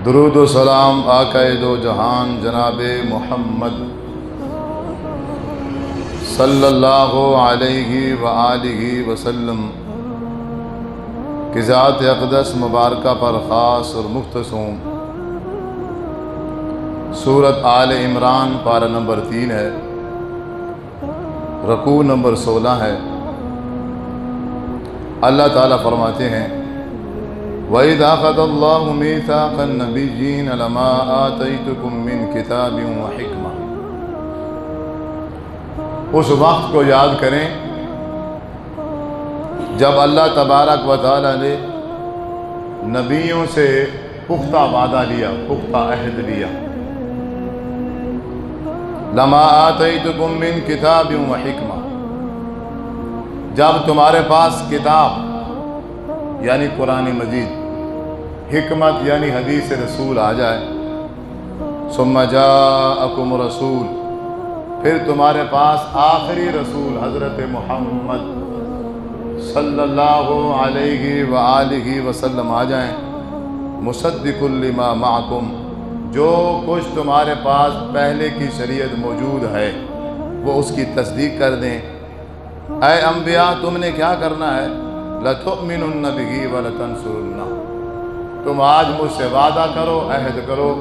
درود و سلام آقائے دو جہان جناب محمد صلی اللہ علیہ وآلہ وسلم کی ذات اقدس مبارکہ پر خاص اور مختصر سورت آل عمران پارہ نمبر 3 ہے، رکوع نمبر 16 ہے۔ اللہ تعالیٰ فرماتے ہیں وَإِذْ أَخَذَ اللَّهُ مِيثَاقَ النَّبِيِّينَ لَمَا آتَيْتُكُم مِّن كِتَابٍ وَحِكْمَةٍ۔ اس وقت کو یاد کریں جب اللہ تبارک و تعالیٰ نے نبیوں سے پختہ وعدہ لیا، پختہ عہد لیا۔ لَمَا آتَيْتُكُم مِّن كِتَابٍ وَحِكْمَةٍ، جب تمہارے پاس کتاب یعنی قرآن مجید، حکمت یعنی حدیث رسول آ جائے، ثم جاءکم رسول، پھر تمہارے پاس آخری رسول حضرت محمد صلی اللہ علیہ وآلہ وسلم آ جائیں، مصدق لما معکم، جو کچھ تمہارے پاس پہلے کی شریعت موجود ہے وہ اس کی تصدیق کر دیں۔ اے انبیاء، تم نے کیا کرنا ہے؟ لَتُؤْمِنُنَّ بِهِ وَلَتَنْصُرُنَّهُ، تم آج مجھ سے وعدہ کرو، عہد کرو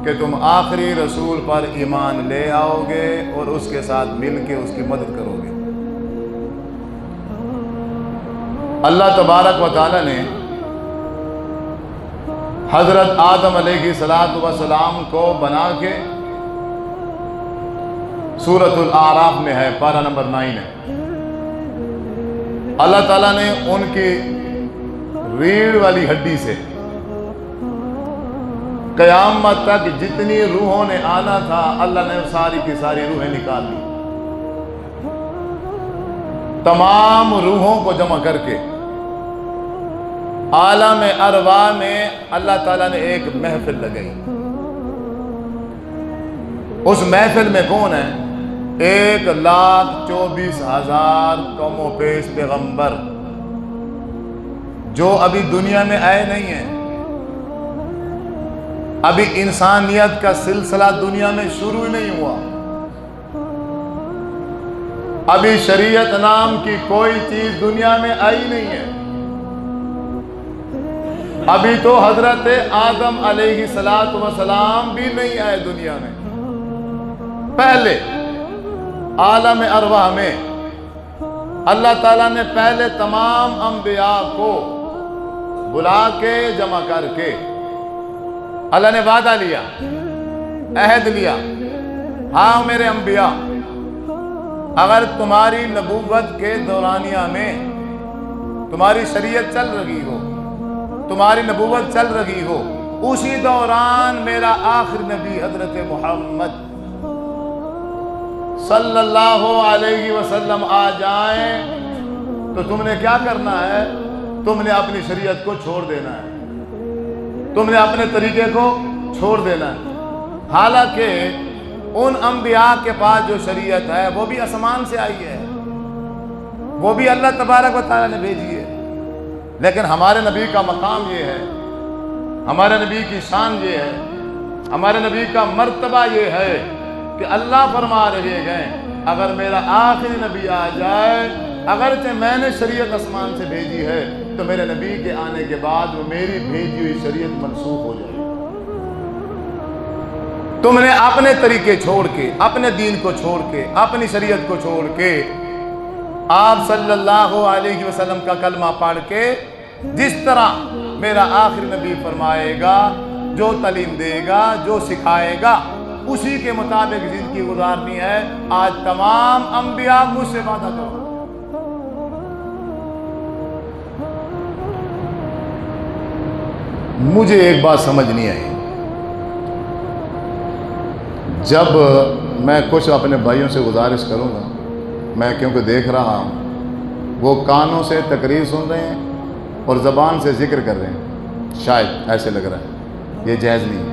کہ تم آخری رسول پر ایمان لے آؤ گے اور اس کے ساتھ مل کے اس کی مدد کرو گے۔ اللہ تبارک و تعالیٰ نے حضرت آدم علیہ السلام کو بنا کے، سورۃ الاعراف میں ہے، پارہ نمبر 9 ہے، اللہ تعالیٰ نے ان کی ریڑھ والی ہڈی سے قیامت تک جتنی روحوں نے آنا تھا اللہ نے ساری کی ساری روحیں نکال لی۔ تمام روحوں کو جمع کر کے عالم ارواح میں اللہ تعالیٰ نے ایک محفل لگائی۔ اس محفل میں کون ہے؟ 1,24,000 کم و بیش پیغمبر جو ابھی دنیا میں آئے نہیں ہیں۔ ابھی انسانیت کا سلسلہ دنیا میں شروع نہیں ہوا، ابھی شریعت نام کی کوئی چیز دنیا میں آئی نہیں ہے۔ ابھی تو حضرت آدم علیہ السلام بھی نہیں آئے دنیا میں۔ پہلے عالم ارواح میں اللہ تعالیٰ نے پہلے تمام انبیاء کو بلا کے جمع کر کے اللہ نے وعدہ لیا، عہد لیا، ہاں میرے انبیاء، اگر تمہاری نبوت کے دورانیہ میں تمہاری شریعت چل رہی ہو، تمہاری نبوت چل رہی ہو، اسی دوران میرا آخری نبی حضرت محمد صلی اللہ علیہ وسلم آ جائیں تو تم نے کیا کرنا ہے؟ تم نے اپنی شریعت کو چھوڑ دینا ہے، تم نے اپنے طریقے کو چھوڑ دینا ہے۔ حالانکہ ان انبیاء کے پاس جو شریعت ہے وہ بھی آسمان سے آئی ہے، وہ بھی اللہ تبارک و تعالیٰ نے بھیجی ہے، لیکن ہمارے نبی کا مقام یہ ہے، ہمارے نبی کی شان یہ ہے، ہمارے نبی کا مرتبہ یہ ہے کہ اللہ فرما رہے ہیں اگر میرا آخری نبی آ جائے، اگرچہ میں نے شریعت آسمان سے بھیجی ہے تو میرے نبی کے آنے کے بعد وہ میری بھیجی ہوئی شریعت منسوخ ہو جائے۔ تم نے اپنے طریقے چھوڑ کے، اپنے دین کو چھوڑ کے، اپنی شریعت کو چھوڑ کے آپ صلی اللہ علیہ وسلم کا کلمہ پڑھ کے جس طرح میرا آخری نبی فرمائے گا، جو تعلیم دے گا، جو سکھائے گا، اسی کے مطابق زندگی گزارنی ہے۔ آج تمام انبیاء مجھ سے وعدہ کرو۔ مجھے ایک بات سمجھ نہیں آئی، جب میں کچھ اپنے بھائیوں سے گزارش کروں گا، میں کیونکہ دیکھ رہا ہوں وہ کانوں سے تقریر سن رہے ہیں اور زبان سے ذکر کر رہے ہیں، شاید ایسے لگ رہا ہے، یہ جائز نہیں ہے۔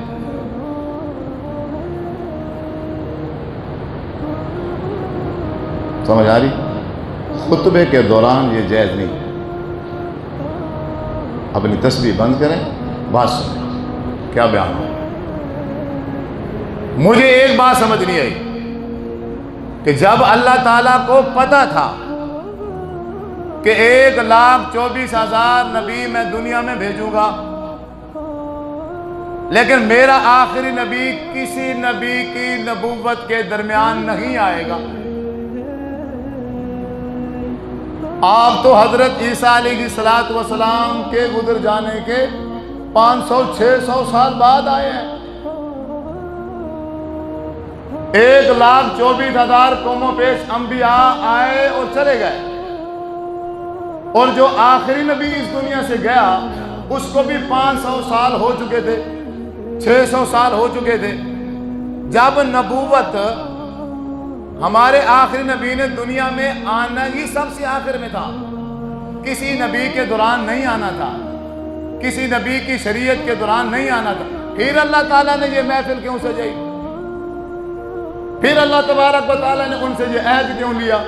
سمجھ آ رہی؟ خطبے کے دوران یہ جائز نہیں ہے۔ اپنی تسبیح بند کریں، بات سنیں۔ کیا بیان ہو؟ مجھے ایک بات سمجھ نہیں آئی کہ جب اللہ تعالیٰ کو پتا تھا کہ 1,24,000 نبی میں دنیا میں بھیجوں گا، لیکن میرا آخری نبی کسی نبی کی نبوت کے درمیان نہیں آئے گا۔ آپ تو حضرت عیسیٰ علیہ السلام کے گزر جانے کے 500-600 سال بعد آئے ہیں۔ 1,24,000 قوم و پیش انبیاء آئے اور چلے گئے، اور جو آخری نبی اس دنیا سے گیا اس کو بھی 500 سال ہو چکے تھے، 600 سال ہو چکے تھے۔ جب نبوت ہمارے آخری نبی نے دنیا میں آنا ہی سب سے آخر میں تھا، کسی نبی کے دوران نہیں آنا تھا، کسی نبی کی شریعت کے دوران نہیں آنا تھا۔ پھر اللہ تعالیٰ نے یہ محفل کیوں سجائی؟ پھر اللہ تبارک و تعالیٰ نے ان سے یہ عہد کیوں لیا؟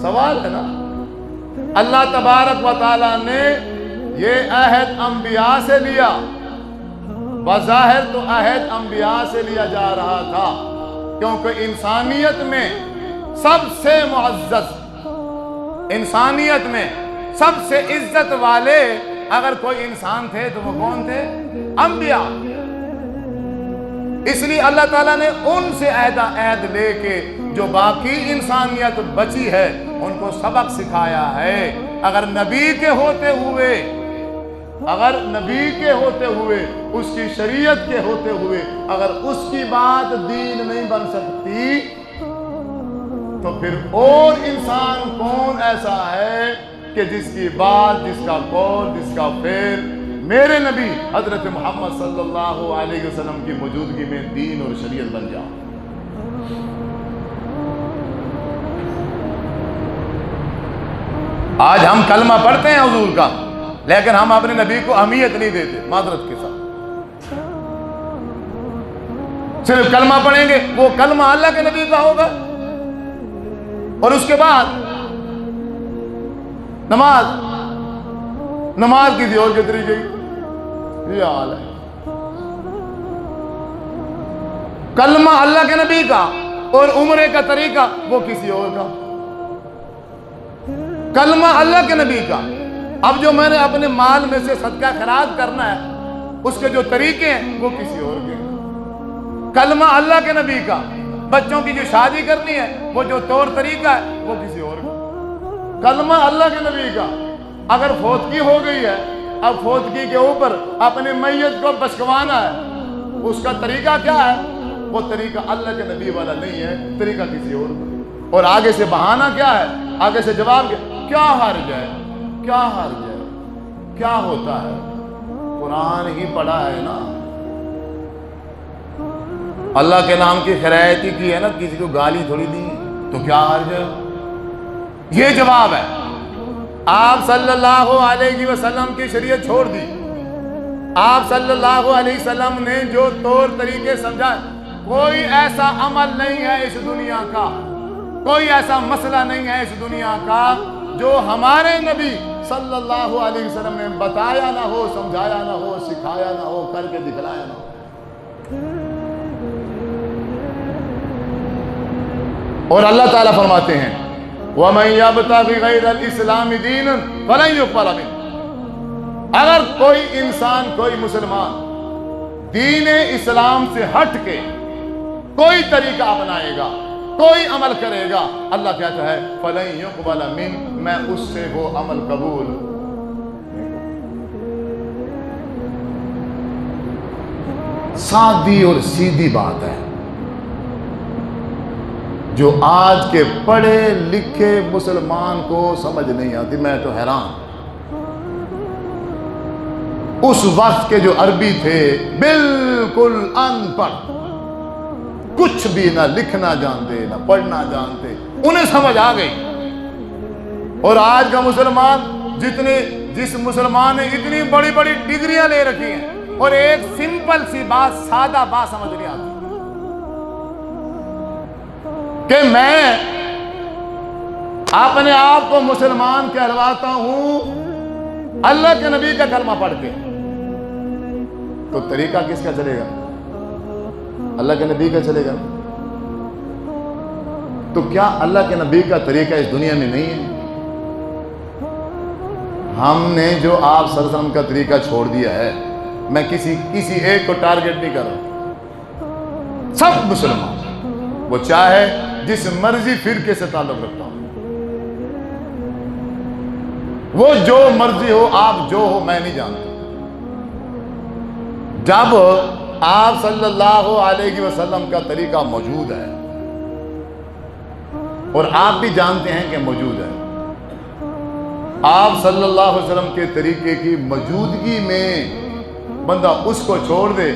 سوال ہے نا۔ اللہ تبارک و تعالیٰ نے یہ عہد انبیاء سے لیا، بظاہر تو عہد انبیاء سے لیا جا رہا تھا، کیونکہ انسانیت میں سب سے معزز، انسانیت میں سب سے عزت والے اگر کوئی انسان تھے تو وہ کون تھے؟ انبیاء۔ اس لیے اللہ تعالیٰ نے ان سے عہد لے کے جو باقی انسانیت بچی ہے ان کو سبق سکھایا ہے۔ اگر نبی کے ہوتے ہوئے اس کی شریعت کے ہوتے ہوئے اگر اس کی بات دین نہیں بن سکتی تو پھر اور انسان کون ایسا ہے کہ جس کی بات، جس کا قول، جس کا فعل میرے نبی حضرت محمد صلی اللہ علیہ وسلم کی موجودگی میں دین اور شریعت بن جائے۔ آج ہم کلمہ پڑھتے ہیں حضور کا، لیکن ہم اپنے نبی کو اہمیت نہیں دیتے، معذرت کے ساتھ۔ صرف کلمہ پڑھیں گے، وہ کلمہ اللہ کے نبی کا ہوگا، اور اس کے بعد نماز کسی اور کے طریقے کی، یہ حال ہے۔ کلمہ اللہ کے نبی کا اور عمرے کا طریقہ وہ کسی اور کا۔ کلمہ اللہ کے نبی کا، اب جو میں نے اپنے مال میں سے صدقہ خیرات کرنا ہے اس کے جو طریقے ہیں وہ کسی اور کے۔ کلمہ اللہ کے نبی کا، بچوں کی جو شادی کرنی ہے وہ جو طور طریقہ ہے وہ کسی اور کا۔ کلمہ اللہ کے نبی کا، اگر فوتگی ہو گئی ہے، اب فوتگی کے اوپر اپنے میت کو بشکوانا ہے، اس کا طریقہ کیا ہے؟ وہ طریقہ اللہ کے نبی والا نہیں ہے، طریقہ کسی اور کا۔ اور آگے سے بہانہ کیا ہے؟ آگے سے جواب کیا حرج ہے؟ کیا حرج ہے؟ کیا ہوتا ہے؟ قرآن ہی پڑھا ہے نا، اللہ کے نام کی خیرائتی کی ہے نا، کسی کو گالی تھوڑی دی، تو کیا حرج ہے؟ یہ جواب ہے۔ آپ صلی اللہ علیہ وسلم کی شریعت چھوڑ دی، آپ صلی اللہ علیہ وسلم نے جو طور طریقے سمجھا، کوئی ایسا عمل نہیں ہے اس دنیا کا، کوئی ایسا مسئلہ نہیں ہے اس دنیا کا جو ہمارے نبی صلی اللہ علیہ وسلم نے بتایا نہ ہو، سمجھایا نہ ہو، سکھایا نہ ہو، کر کے دکھلایا نہ ہو۔ اور اللہ تعالیٰ فرماتے ہیں وَمَن يَبْتَغِ غَيْرَ الْإِسْلَامِ دِينًا فَلَن يُقْبَلَ مِنْهُ۔ اگر کوئی انسان، کوئی مسلمان دین اسلام سے ہٹ کے کوئی طریقہ اپنائے گا، کوئی عمل کرے گا، اللہ کہتا ہے فَلَن يُقْبَلَ مِنْهُ، میں اس سے وہ عمل قبول نہیں کروں۔ سادی اور سیدھی بات ہے جو آج کے پڑھے لکھے مسلمان کو سمجھ نہیں آتی۔ میں تو حیران، اس وقت کے جو عربی تھے بالکل ان پڑھ، کچھ بھی نہ لکھنا جانتے نہ پڑھنا جانتے، انہیں سمجھ آ گئی۔ اور آج کا مسلمان، جس مسلمان نے اتنی بڑی بڑی ڈگریاں لے رکھی ہیں اور ایک سمپل سی بات، سادہ بات سمجھ نہیں آتی کہ میں اپنے آپ کو مسلمان کہلواتا ہوں اللہ کے نبی کا کلمہ پڑھ کے، تو طریقہ کس کا چلے گا؟ اللہ کے نبی کا چلے گا۔ تو کیا اللہ کے نبی کا طریقہ اس دنیا میں نہیں ہے؟ ہم نے جو آپ صلی اللہ علیہ وسلم کا طریقہ چھوڑ دیا ہے، میں کسی ایک کو ٹارگٹ نہیں کر رہا، سب مسلمان، وہ چاہے جس مرضی فرقے سے تعلق رکھتا ہوں، وہ جو مرضی ہو، آپ جو ہو، میں نہیں جانتا۔ جب آپ صلی اللہ علیہ وسلم کا طریقہ موجود ہے اور آپ بھی جانتے ہیں کہ موجود ہے، آپ صلی اللہ علیہ وسلم کے طریقے کی موجودگی میں بندہ اس کو چھوڑ دے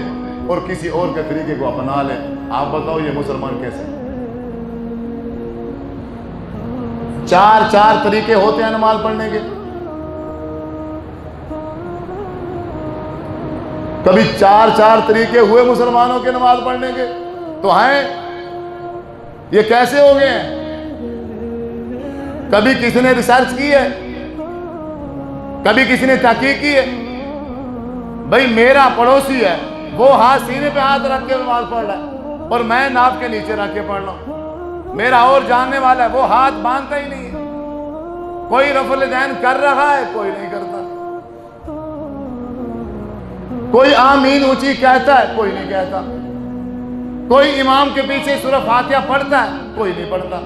اور کسی اور کے طریقے کو اپنا لے، آپ بتاؤ یہ مسلمان کیسے؟ چار طریقے ہوتے ہیں نماز پڑھنے کے، کبھی چار طریقے ہوئے مسلمانوں کے نماز پڑھنے کے تو ہیں، یہ کیسے ہو گئے ہیں؟ کبھی کسی نے ریسرچ کی ہے؟ کبھی کسی نے تحقیق کی ہے؟ بھئی میرا پڑوسی ہے، وہ ہاتھ سینے پہ ہاتھ رکھ کے نماز پڑھ رہا ہے اور میں ناف کے نیچے رکھ کے پڑھ رہا ہوں۔ میرا اور جاننے والا ہے، وہ ہاتھ باندھتا ہی نہیں ہے، کوئی رفع الیدین کر رہا ہے، کوئی نہیں کرتا، کوئی آمین اونچی کہتا ہے، کوئی نہیں کہتا، کوئی امام کے پیچھے سورہ فاتحہ پڑھتا ہے، کوئی نہیں پڑھتا۔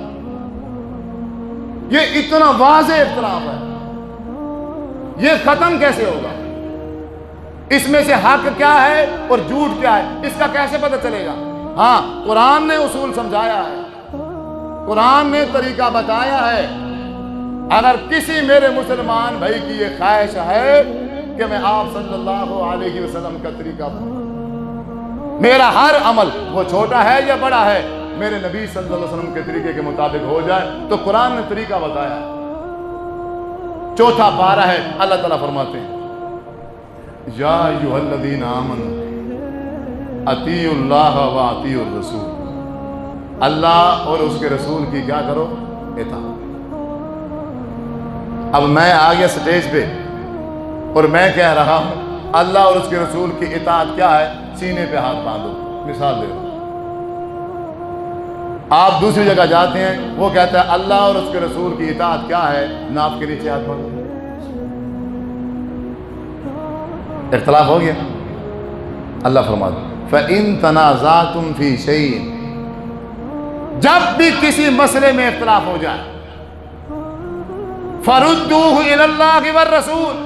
یہ اتنا واضح اختلاف ہے، یہ ختم کیسے ہوگا؟ اس میں سے حق کیا ہے اور جھوٹ کیا ہے، اس کا کیسے پتہ چلے گا؟ ہاں، قرآن نے اصول سمجھایا ہے، قرآن نے طریقہ بتایا ہے۔ اگر کسی میرے مسلمان بھائی کی یہ خواہش ہے کہ میں آپ صلی اللہ علیہ وسلم کا طریقہ، میرا ہر عمل وہ چھوٹا ہے یا بڑا ہے میرے نبی صلی اللہ علیہ وسلم کے طریقے کے مطابق ہو جائے، تو قرآن نے طریقہ بتایا ہے۔ چوتھا پارہ ہے، اللہ تعالیٰ فرماتے ہیں یا ایھا الذین آمنوا اطیعوا اللہ واطیعوا الرسول، اللہ اور اس کے رسول کی کیا کرو؟ اطاعت۔ اب میں آ گیا سٹیج پہ اور میں کہہ رہا ہوں اللہ اور اس کے رسول کی اطاعت کیا ہے؟ سینے پہ ہاتھ باندھو، مثال دے رہا ہوں۔ آپ دوسری جگہ جاتے ہیں، وہ کہتا ہے اللہ اور اس کے رسول کی اطاعت کیا ہے؟ ناف کے نیچے ہاتھ باندھو۔ اختلاف ہو گیا۔ اللہ فرماتا ہے فَإِن تَنَازَعْتُمْ فِي شَيْءٍ، جب بھی کسی مسئلے میں اختلاف ہو جائے، فَرُدُّوهُ إِلَى اللَّهِ وَالرَّسُولِ،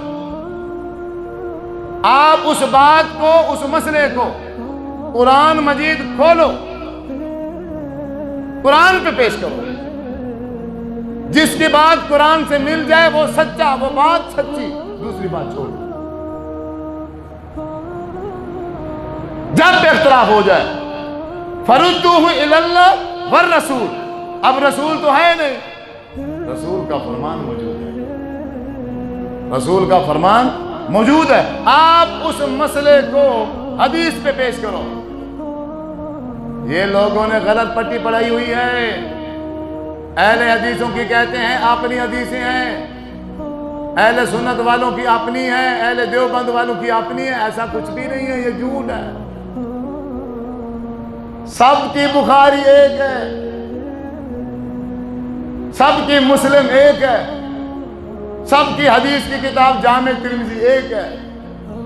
آپ اس بات کو، اس مسئلے کو قرآن مجید کھولو، قرآن پہ پیش کرو، جس کی بات قرآن سے مل جائے وہ سچا، وہ بات سچی، دوسری بات چھوڑ۔ جب اختلاف ہو جائے فَرُدُّوهُ إِلَى اللَّهِ وَالرَّسُولِ، اب رسول تو ہے نہیں، رسول کا فرمان موجود ہے، رسول کا فرمان موجود ہے، آپ اس مسئلے کو حدیث پہ پیش کرو۔ یہ لوگوں نے غلط پٹی پڑھائی ہوئی ہے، اہل حدیثوں کی کہتے ہیں اپنی حدیثیں ہیں، اہل سنت والوں کی اپنی ہیں، اہل دیوبند والوں کی اپنی ہے، ایسا کچھ بھی نہیں ہے، یہ جھوٹ ہے۔ سب کی بخاری ایک ہے، سب کی مسلم ایک ہے، سب کی حدیث کی کتاب جامع ترمذی ایک ہے،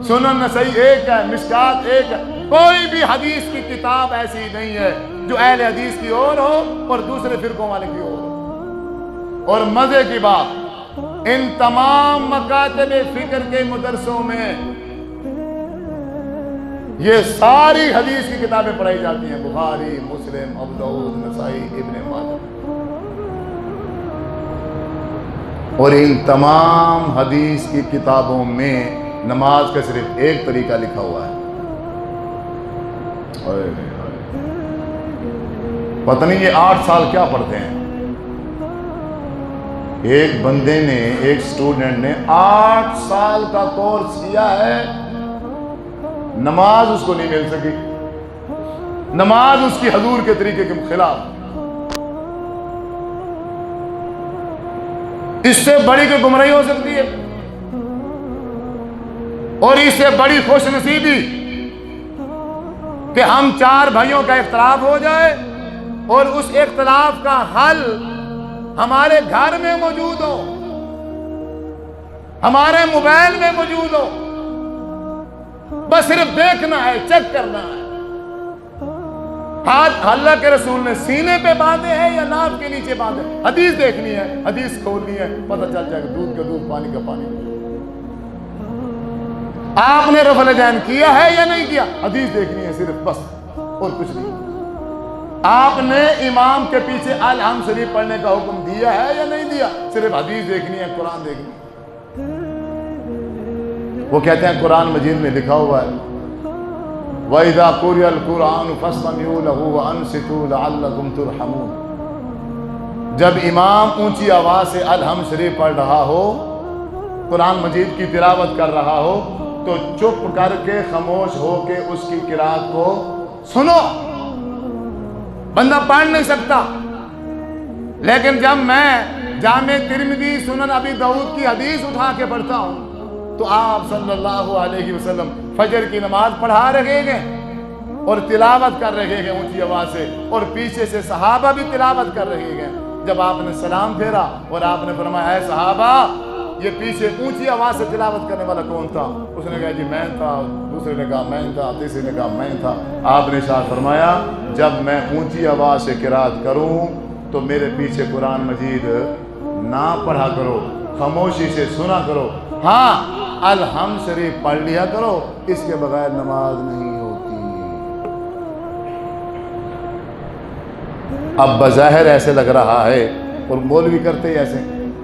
سنن نسائی ایک ہے، مشکات ایک ہے، کوئی بھی حدیث کی کتاب ایسی نہیں ہے جو اہل حدیث کی اور ہو اور دوسرے فرقوں والے کی اور ہو۔ اور مزے کی بات، ان تمام مکاتب فکر کے مدرسوں میں یہ ساری حدیث کی کتابیں پڑھائی جاتی ہیں، بخاری، مسلم، ابو داؤد، نسائی، ابن ماجہ، اور ان تمام حدیث کی کتابوں میں نماز کا صرف ایک طریقہ لکھا ہوا ہے۔ پتہ نہیں یہ 8 سال کیا پڑھتے ہیں۔ ایک بندے نے، ایک سٹوڈنٹ نے 8 سال کا کورس کیا ہے، نماز اس کو نہیں مل سکی، نماز اس کی حضور کے طریقے کے خلاف۔ اس سے بڑی کوئی گمراہی ہو سکتی ہے؟ اور اس سے بڑی خوش نصیبی کہ ہم چار بھائیوں کا اختلاف ہو جائے اور اس اختلاف کا حل ہمارے گھر میں موجود ہو، ہمارے موبائل میں موجود ہو، بس صرف دیکھنا ہے، چیک کرنا ہے۔ ہاتھ اللہ کے رسول نے سینے پہ باندھے ہیں یا ناف کے نیچے باندھے؟ حدیث دیکھنی ہے، حدیث کھولنی ہے، پتہ چل جائے گا دودھ کا دودھ، پانی کا پانی۔ آپ نے رفع الیدین کیا ہے یا نہیں کیا؟ حدیث دیکھنی ہے صرف، بس، اور کچھ نہیں۔ آپ نے امام کے پیچھے الحمد شریف پڑھنے کا حکم دیا ہے یا نہیں دیا؟ صرف حدیث دیکھنی ہے، قرآن دیکھنی ہے۔ وہ کہتے ہیں قرآن مجید میں لکھا ہوا ہے وَإِذَا قُرِئَ الْقُرْآنُ فَاسْتَمِعُوا لَهُ وَأَنصِتُوا لَعَلَّكُمْ تُرْحَمُونَ۔ جب امام اونچی آواز سے الحمد شریف پڑھ رہا ہو، قرآن مجید کی تلاوت کر رہا ہو، تو چپ کر کے، خاموش ہو کے اس کی قرات کو سنو۔ بندہ پڑھ نہیں سکتا، لیکن جب میں جامع ترمذی، سنن ابی داؤد کی حدیث اٹھا کے پڑھتا ہوں تو آپ صلی اللہ علیہ وسلم فجر کی نماز پڑھا رہے گے اور تلاوت کر رہے گے اونچی آواز سے، اور پیچھے سے صحابہ بھی تلاوت کر رہے گے۔ جب آپ نے سلام پھیرا اور آپ نے فرمایا اے صحابہ، یہ پیچھے اونچی آواز سے تلاوت کرنے والا کون تھا؟ اس نے کہا جی میں تھا، دوسرے نے کہا میں تھا، تیسرے نے کہا میں تھا۔ آپ نے ارشاد فرمایا جب میں اونچی آواز سے قرات کروں تو میرے پیچھے قرآن مجید نہ پڑھا کرو، خاموشی سے سنا کرو، ہاں الحمد شریف پڑھ لیا کرو، اس کے بغیر نماز نہیں ہوتی۔ اب بظاہر ایسے لگ رہا ہے، اور مولوی کرتے ہی ایسے،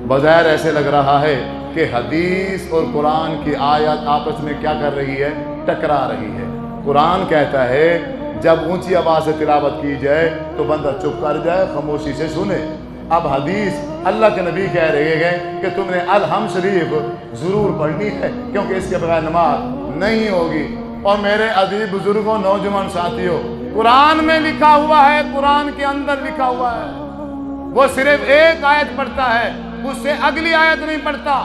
بظاہر ایسے لگ رہا ہے کہ حدیث اور قرآن کی آیت آپس میں کیا کر رہی ہے؟ ٹکرا رہی ہے۔ قرآن کہتا ہے جب اونچی آواز سے تلاوت کی جائے تو بندہ چپ کر جائے، خاموشی سے سنے۔ اب حدیث اللہ کے نبی کہہ رہے ہیں کہ تم نے الحمد شریف ضرور پڑھنی ہے کیونکہ اس کے بغیر نماز نہیں ہوگی۔ اور میرے عزیز بزرگوں، نوجوان ساتھیوں، قرآن میں لکھا ہوا ہے، قرآن کے اندر لکھا ہوا ہے، وہ صرف ایک آیت پڑھتا ہے، اس سے اگلی آیت نہیں پڑھتا۔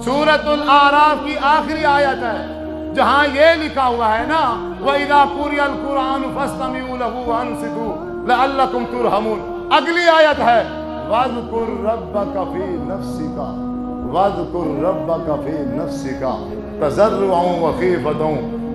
سورۃ الاعراف کی آخری آیت ہے جہاں یہ لکھا ہوا ہے نا وَإِذَا قُرِئَ الْقُرْآنُ فَاسْتَمِعُوا لَهُ وَأَنصِتُوا لَعَلَّكُمْ تُرْحَمُونَ۔ اگلی آیت ہے وَاذْكُرْ رَبَّكَ فِي نَفْسِكَ وَاذْكُرْ رَبَّكَ فِي نَفْسِكَ تَضَرُّعًا وَخِيفَةً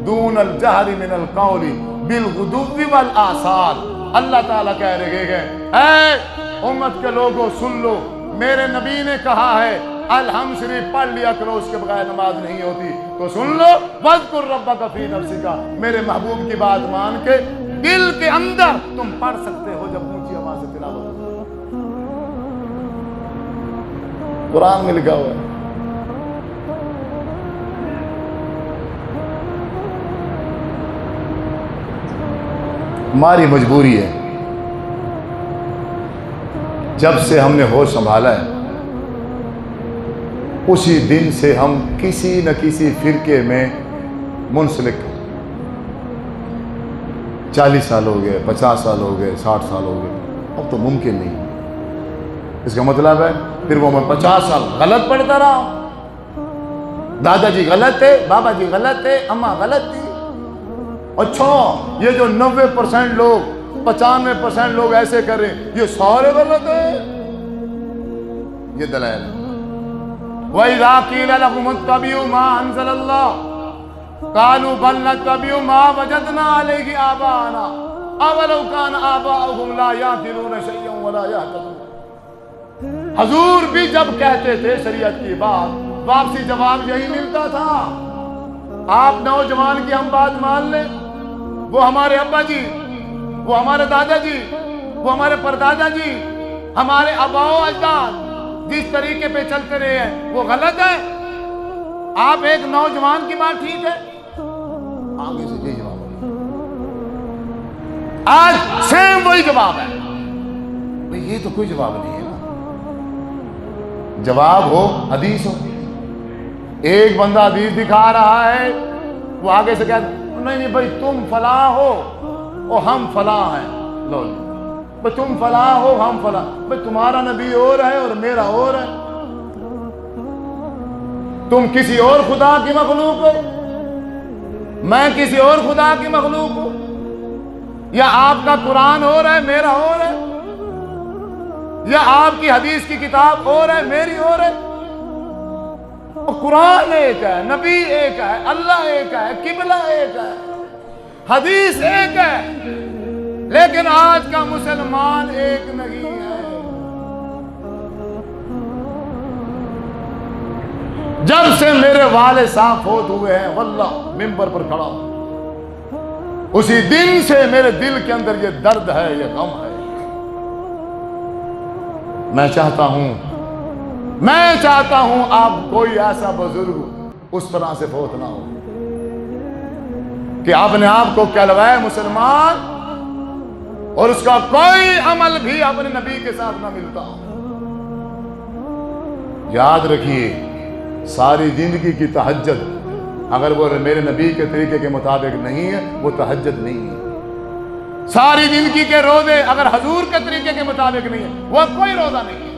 دُونَ الْجَهْرِ مِنَ الْقَوْلِ بِالْغُدُوِّ وَالْآصَالِ۔ اللہ تعالیٰ کہہ رہے ہیں اے امت کے لوگوں سن لو، میرے نبی نے کہا ہے الحمد شریف پڑھ لیا کرو، اس کے بغیر نماز نہیں ہوتی، تو سن لو وَاذْكُرْ رَبَّكَ فِي نَفْسِكَ، میرے محبوب کی بات مان کے دل کے اندر تم پڑھ سکتے ہو جب اونچی آواز سے تلاوت ہو۔ قرآن میں لکھا ہوا ہے۔ ہماری مجبوری ہے، جب سے ہم نے ہوش سنبھالا ہے اسی دن سے ہم کسی نہ کسی فرقے میں منسلک، 40 سال ہو گئے، 50 سال ہو گئے، 60 سال ہو گئے، اب تو ممکن نہیں۔ اس کا مطلب ہے پھر وہ میں 50 سال غلط پڑھتا رہا ہوں، دادا جی غلط تھے، بابا جی غلط تھے، اماں غلط تھی۔ اچھا یہ جو 90% لوگ، 95% لوگ ایسے کر رہے ہیں، یہ سارے غلط ہیں؟ یہ دلائل ہے۔ وَإِذَا قِيلَ لَهُمُ اتَّبِعُوا مَا أَنزَلَ اللَّهُ قَالُوا بَلْ نَتَّبِعُ مَا وَجَدْنَا عَلَيْهِ آبَاءَنَا أَوَلَوْ كَانَ آبَاؤُهُمْ لَا يَعْقِلُونَ شَيْئًا وَلَا يَهْتَدُونَ۔ حضور بھی جب کہتے تھے شریعت کی بات، واپسی جواب یہی ملتا تھا، آپ نوجوان کی ہم بات مان لیں، وہ ہمارے ابا جی، وہ ہمارے دادا جی، وہ ہمارے پردادا جی، ہمارے آباء و اجداد جس طریقے پہ چلتے رہے ہیں وہ غلط ہے، آپ ایک نوجوان کی بات ٹھیک ہے؟ آگے سے یہی جواب ہے، آج سیم وہی جواب ہے۔ بھئی یہ تو کوئی جواب نہیں ہے نا، جواب ہو حدیث ہو۔ ایک بندہ حدیث دکھا رہا ہے، وہ آگے سے کہتا نہیں بھائی تم فلاں ہو اور ہم فلاں ہیں، لو بھائی تم فلاں ہو ہم فلاں، بھائی تمہارا نبی اور ہے اور میرا اور ہے، تم کسی اور خدا کی مخلوق ہو، میں کسی اور خدا کی مخلوق ہوں۔ یا آپ کا قرآن اور ہے میرا اور ہے، یا آپ کی حدیث کی کتاب اور ہے میری اور ہے؟ قرآن ایک ہے، نبی ایک ہے، اللہ ایک ہے، قبلہ ایک ہے، حدیث ایک ہے، لیکن آج کا مسلمان ایک نہیں ہے۔ جب سے میرے والد صاحب فوت ہوئے ہیں واللہ ممبر پر کھڑا ہوں، اسی دن سے میرے دل کے اندر یہ درد ہے، یہ غم ہے۔ میں چاہتا ہوں آپ کوئی ایسا بزرگ اس طرح سے فوت نہ ہو کہ اپنے آپ کو کہلوائے مسلمان اور اس کا کوئی عمل بھی اپنے نبی کے ساتھ نہ ملتا ہو۔ یاد رکھیے، ساری زندگی کی تہجد اگر وہ میرے نبی کے طریقے کے مطابق نہیں ہے، وہ تہجد نہیں ہے۔ ساری زندگی کے روزے اگر حضور کے طریقے کے مطابق نہیں ہے، وہ کوئی روزہ نہیں ہے۔